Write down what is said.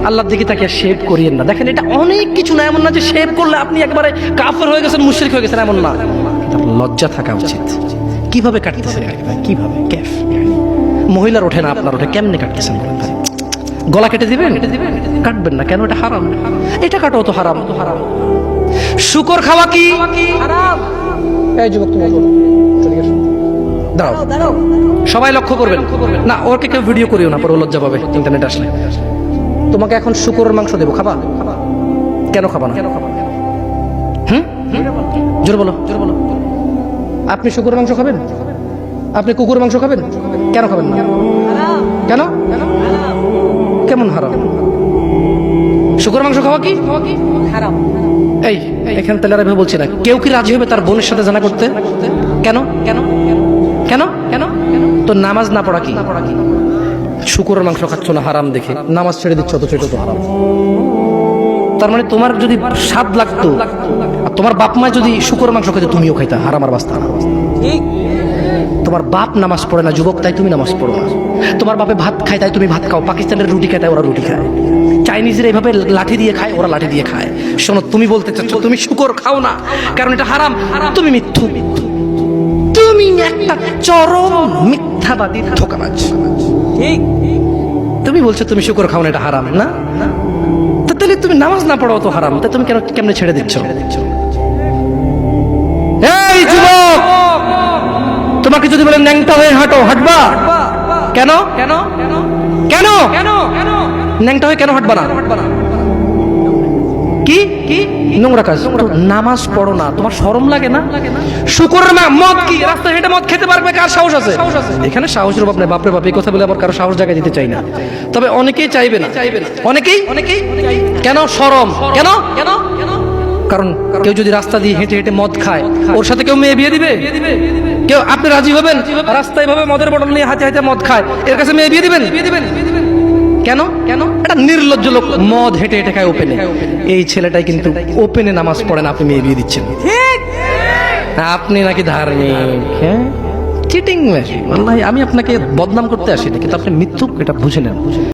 আল্লাহর দিকে তাকে শেভ করিয়েন না। দেখেন এটা অনেক কিছু না, এমন না যে শেভ করলে আপনি একবারে কাফের হয়ে গেছেন, মুশরিক হয়ে গেছেন, এমন না। লজ্জা থাকা উচিত। কিভাবে কাটতেছেন ভাই, কিভাবে কেফ? মহিলার ওঠে না, আপনার ওঠে, কেমনে কাটতেছেন বলেন ভাই? গলা কেটে দিবেন? কাটবেন না কেন? এটা হারাম। এটা কাটাও তো হারাম। শুকর খাওয়া কি হারাম? এই যুবক তুমি চলে গেছো, দাঁড়াও। সবাই লক্ষ্য করবেন না, ওকে কেউ ভিডিও করিও না, পরে লজ্জা পাবে ইন্টারনেট আসলে। তোমাকে এখন শুকরের মাংস দেবো, খাবা? কেন খাবা না? জোর বলো। আপনি শুকরের মাংস খাবেন? আপনি কুকুরের মাংস খাবেন? কেন খাবেন না? কেন? কেমন হারাম? শুকরের মাংস খাওয়া কি হারাম? এই এখানে তেলারা ভেবে বলছি না, কেউ কি রাজি হবে তার বোনের সাথে জানা করতে? কেন? কেন? কেন? কেন? তো নামাজ না পড়া কি? শুকরের মাংস খাচ্ছ না হারাম দেখে নামাজ ছেড়ে দিচ্ছ, তো সেটা তো হারাম। তার মানে তোমার যদি স্বাদ লাগতো আর তোমার বাপ মা যদি শুকরের মাংস খাইতো, তুমিও খাইতা, হারাম আর বাস্তা। তোমার বাপ নামাজ পড়ে না যুবক, তাই তুমি নামাজ পড়ো না। তোমার বাপে ভাত খায় তাই তুমি ভাত খাও। পাকিস্তানের রুটি খায় তাই ওরা রুটি খায়। চাইনিজরা এইভাবে লাঠি দিয়ে খায়, ওরা লাঠি দিয়ে খায়। শোনো, তুমি বলতে চাচ্ছ তুমি শুকর খাও না কারণ এটা হারাম, তুমি মিথ্যু। তুমি একটা চরম মিথ্যাবাদী, ধোঁকাবাজ। তুমি বলছো তুমি শুকর খাও না, এটা হারাম না? তাহলে তুমি নামাজ না পড়ো তো হারাম, তা তুমি কেমনে ছেড়ে দিচ্ছ? এই যুবক, তোমাকে যদি বলে ন্যাংটা হয়ে হাঁটো, হাঁটবা? কেন? কেন? কেন? ন্যাংটা হয়ে কেন হাঁটবা না? কি কি নোংরা কাজ? নামাজ পড়ো না, তোমার শরম লাগে না? শুকরের মদ কি রাস্তায় হেঁটে মদ খেতে পারবে? কার সাহস আছে? এখানে সাহসের অভাব নেই, বাপরে বাপ। এই কথা বলে আবার কারো সাহস জায়গায় দিতে চাই না, তবে অনেকেই চাইবে না। অনেকেই কেন? শরম। কেন? কারণ কেউ যদি রাস্তা দিয়ে হেঁটে হেঁটে মদ খায়, ওর সাথে কেউ মেয়ে বিয়ে দিবে? কেউ? আপনি রাজি হবেন রাস্তায় ভাবে মদের বটল নিয়ে হাতে হাতে মদ খায়, এর কাছে মেয়ে বিয়ে দিবেন? কেন? এটা নির্লজ্জ লোক, মদ হেঁটে হেঁটে খায় ওপেনে। এই ছেলেটাই কিন্তু ওপেনে নামাজ পড়ে না, আপনি মেয়ে বিয়ে দিচ্ছেন। আপনি নাকি ধার্মিক? হ্যাঁ, চিটিং। আমি আপনাকে বদনাম করতে আসিনি, কিন্তু আপনি মিথ্যুক, এটা বুঝে নেন।